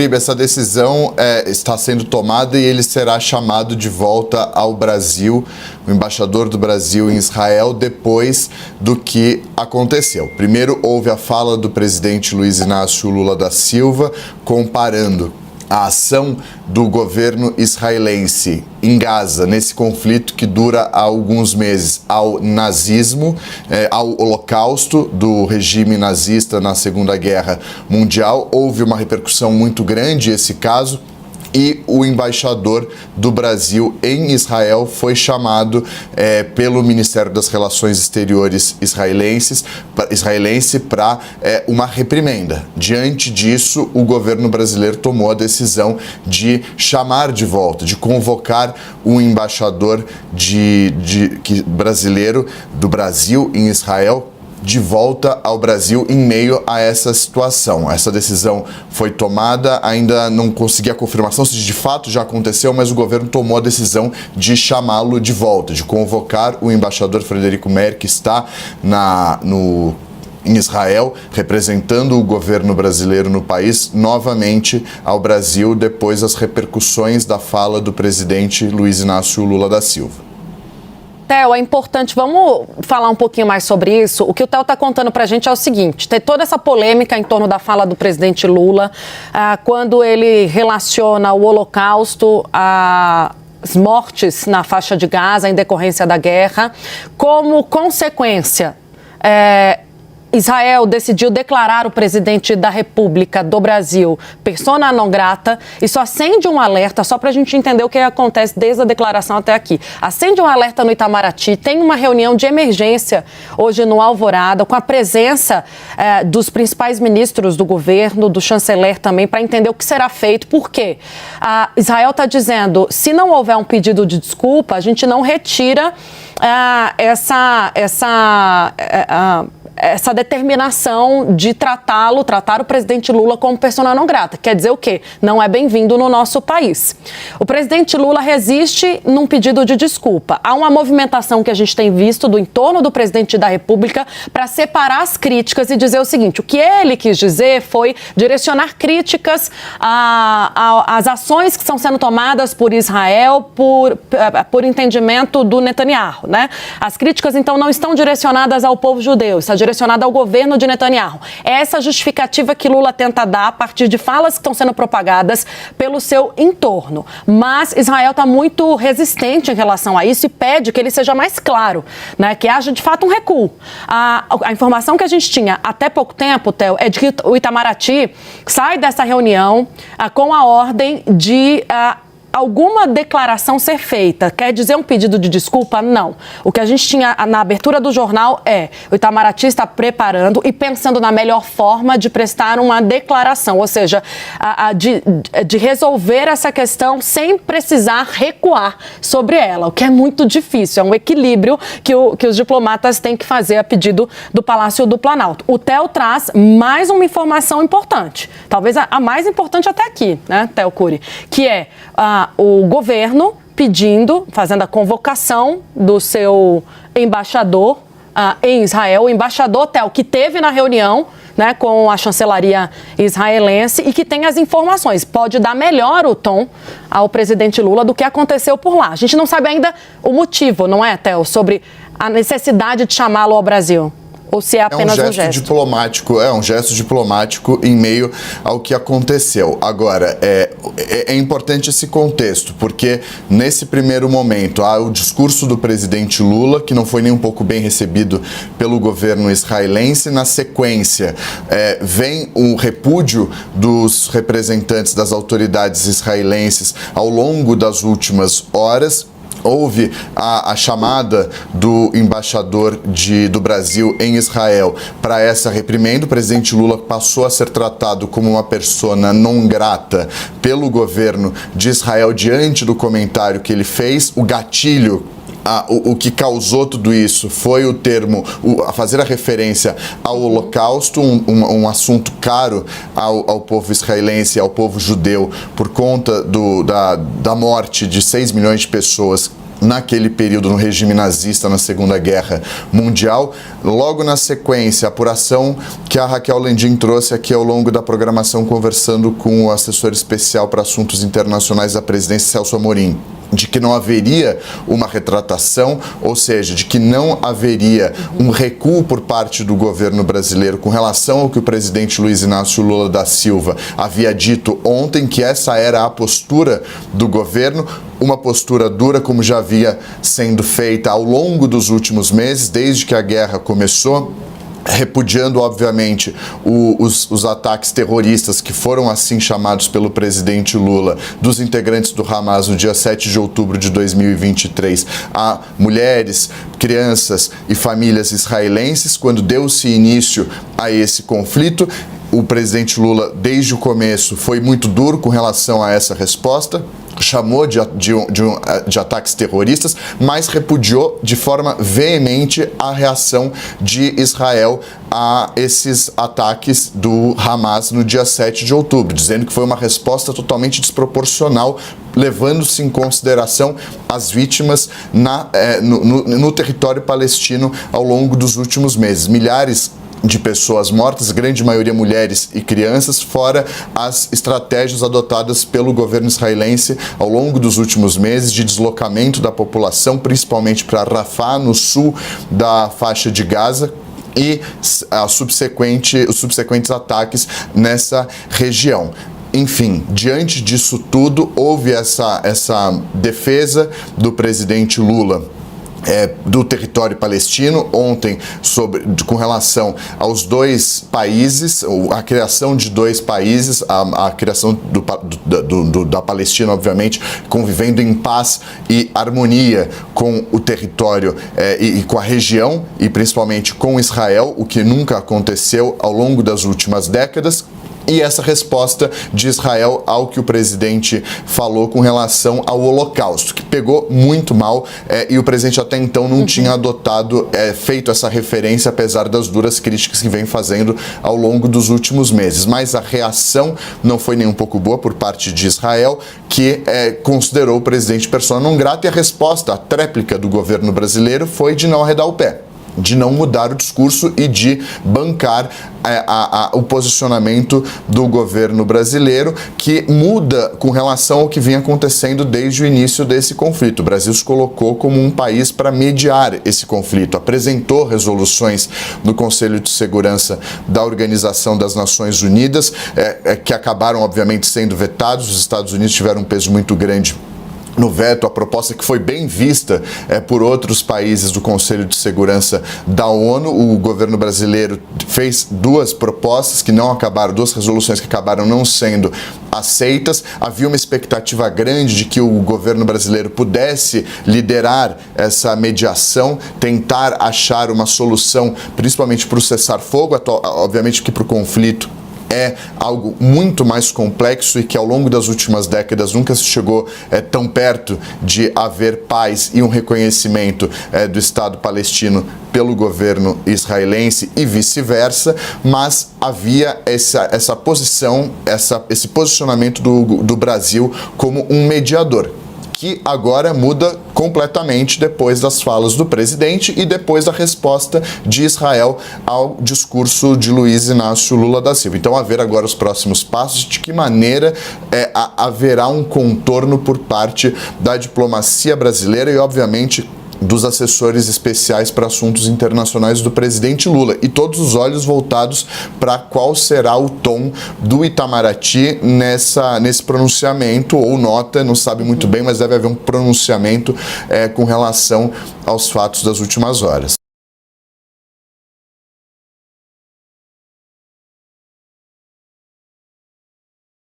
Essa decisão está sendo tomada e ele será chamado de volta ao Brasil, o embaixador do Brasil em Israel, depois do que aconteceu. Primeiro, houve a fala do presidente Luiz Inácio Lula da Silva, comparando a ação do governo israelense em Gaza, nesse conflito que dura há alguns meses, ao nazismo, ao holocausto do regime nazista na Segunda Guerra Mundial. Houve uma repercussão muito grande esse caso. E o embaixador do Brasil em Israel foi chamado pelo Ministério das Relações Exteriores israelense para uma reprimenda. Diante disso, o governo brasileiro tomou a decisão de chamar de volta, de convocar o embaixador brasileiro do Brasil em Israel de volta ao Brasil em meio a essa situação. Essa decisão foi tomada, ainda não consegui a confirmação se de fato já aconteceu, mas o governo tomou a decisão de chamá-lo de volta, de convocar o embaixador Frederico Meyer, que está em Israel, representando o governo brasileiro no país, novamente ao Brasil, depois das repercussões da fala do presidente Luiz Inácio Lula da Silva. Theo, é importante, vamos falar um pouquinho mais sobre isso. O que o Theo está contando para a gente é o seguinte: tem toda essa polêmica em torno da fala do presidente Lula, quando ele relaciona o Holocausto as mortes na faixa de Gaza em decorrência da guerra. Como consequência, Israel decidiu declarar o presidente da República do Brasil persona non grata. Isso acende um alerta, só para a gente entender o que acontece desde a declaração até aqui. Acende um alerta no Itamaraty, tem uma reunião de emergência hoje no Alvorada, com a presença dos principais ministros do governo, do chanceler também, para entender o que será feito. Por quê? Israel está dizendo, se não houver um pedido de desculpa, a gente não retira essa determinação de tratar o presidente Lula como persona non grata. Quer dizer o quê? Não é bem-vindo no nosso país. O presidente Lula resiste num pedido de desculpa. Há uma movimentação que a gente tem visto do entorno do presidente da República para separar as críticas e dizer o seguinte: o que ele quis dizer foi direcionar críticas às ações que estão sendo tomadas por Israel por entendimento do Netanyahu, né? As críticas, então, não estão direcionadas ao povo judeu, está direcionada ao governo de Netanyahu. É essa justificativa que Lula tenta dar a partir de falas que estão sendo propagadas pelo seu entorno. Mas Israel está muito resistente em relação a isso e pede que ele seja mais claro, né, que haja de fato um recuo. A informação que a gente tinha até pouco tempo, Theo, é de que o Itamaraty sai dessa reunião com a ordem de alguma declaração ser feita. Quer dizer um pedido de desculpa? Não. O que a gente tinha na abertura do jornal o Itamaraty está preparando e pensando na melhor forma de prestar uma declaração, ou seja, de resolver essa questão sem precisar recuar sobre ela, o que é muito difícil. É um equilíbrio que os diplomatas têm que fazer a pedido do Palácio do Planalto. O Theo traz mais uma informação importante, talvez a mais importante até aqui, né, Theo Cury, que é o governo fazendo a convocação do seu embaixador em Israel, o embaixador Theo, que teve na reunião, né, com a chancelaria israelense e que tem as informações. Pode dar melhor o tom ao presidente Lula do que aconteceu por lá. A gente não sabe ainda o motivo, não é, Theo, sobre a necessidade de chamá-lo ao Brasil. Ou se é apenas um gesto diplomático, um gesto diplomático em meio ao que aconteceu. Agora, é importante esse contexto, porque nesse primeiro momento há o discurso do presidente Lula, que não foi nem um pouco bem recebido pelo governo israelense. Na sequência, vem um repúdio dos representantes das autoridades israelenses ao longo das últimas horas. Houve a chamada do embaixador do Brasil em Israel para essa reprimenda. O presidente Lula passou a ser tratado como uma persona non grata pelo governo de Israel diante do comentário que ele fez. O gatilho, o que causou tudo isso foi o termo, a fazer a referência ao Holocausto, um assunto caro ao povo israelense e ao povo judeu por conta da morte de 6 milhões de pessoas naquele período no regime nazista na Segunda Guerra Mundial. Logo na sequência, a apuração que a Raquel Landim trouxe aqui ao longo da programação, conversando com o assessor especial para assuntos internacionais da presidência, Celso Amorim, de que não haveria uma retratação, ou seja, de que não haveria um recuo por parte do governo brasileiro com relação ao que o presidente Luiz Inácio Lula da Silva havia dito ontem, que essa era a postura do governo, uma postura dura como já havia sendo feita ao longo dos últimos meses, desde que a guerra começou, repudiando, obviamente, os ataques terroristas que foram assim chamados pelo presidente Lula, dos integrantes do Hamas no dia 7 de outubro de 2023, a mulheres, crianças e famílias israelenses, quando deu-se início a esse conflito. O presidente Lula, desde o começo, foi muito duro com relação a essa resposta, chamou de ataques terroristas, mas repudiou de forma veemente a reação de Israel a esses ataques do Hamas no dia 7 de outubro, dizendo que foi uma resposta totalmente desproporcional, levando-se em consideração as vítimas no território palestino ao longo dos últimos meses. Milhares de pessoas mortas, grande maioria mulheres e crianças, fora as estratégias adotadas pelo governo israelense ao longo dos últimos meses de deslocamento da população, principalmente para Rafah, no sul da faixa de Gaza, e os subsequentes ataques nessa região. Enfim, diante disso tudo, houve essa defesa do presidente Lula do território palestino ontem com relação aos dois países, a criação de dois países, a criação da Palestina, obviamente, convivendo em paz e harmonia com o território e com a região, e principalmente com Israel, o que nunca aconteceu ao longo das últimas décadas. E essa resposta de Israel ao que o presidente falou com relação ao Holocausto, que pegou muito mal, e o presidente até então não tinha feito essa referência, apesar das duras críticas que vem fazendo ao longo dos últimos meses. Mas a reação não foi nem um pouco boa por parte de Israel, que considerou o presidente persona non grata, e a resposta, a tréplica do governo brasileiro foi de não arredar o pé, de não mudar o discurso e de bancar o posicionamento do governo brasileiro, que muda com relação ao que vinha acontecendo desde o início desse conflito. O Brasil se colocou como um país para mediar esse conflito, apresentou resoluções no Conselho de Segurança da Organização das Nações Unidas, que acabaram, obviamente, sendo vetados. Os Estados Unidos tiveram um peso muito grande no veto, a proposta que foi bem vista por outros países do Conselho de Segurança da ONU. O governo brasileiro fez duas propostas que não acabaram, duas resoluções que acabaram não sendo aceitas. Havia uma expectativa grande de que o governo brasileiro pudesse liderar essa mediação, tentar achar uma solução, principalmente para o cessar-fogo, obviamente que para o conflito é algo muito mais complexo e que ao longo das últimas décadas nunca se chegou tão perto de haver paz e um reconhecimento do Estado palestino pelo governo israelense e vice-versa, mas havia essa posição, esse posicionamento do Brasil como um mediador, que agora muda completamente depois das falas do presidente e depois da resposta de Israel ao discurso de Luiz Inácio Lula da Silva. Então, a ver agora os próximos passos, de que maneira haverá um contorno por parte da diplomacia brasileira e, obviamente, dos assessores especiais para assuntos internacionais do presidente Lula, e todos os olhos voltados para qual será o tom do Itamaraty nesse pronunciamento, ou nota, não sabe muito bem, mas deve haver um pronunciamento com relação aos fatos das últimas horas.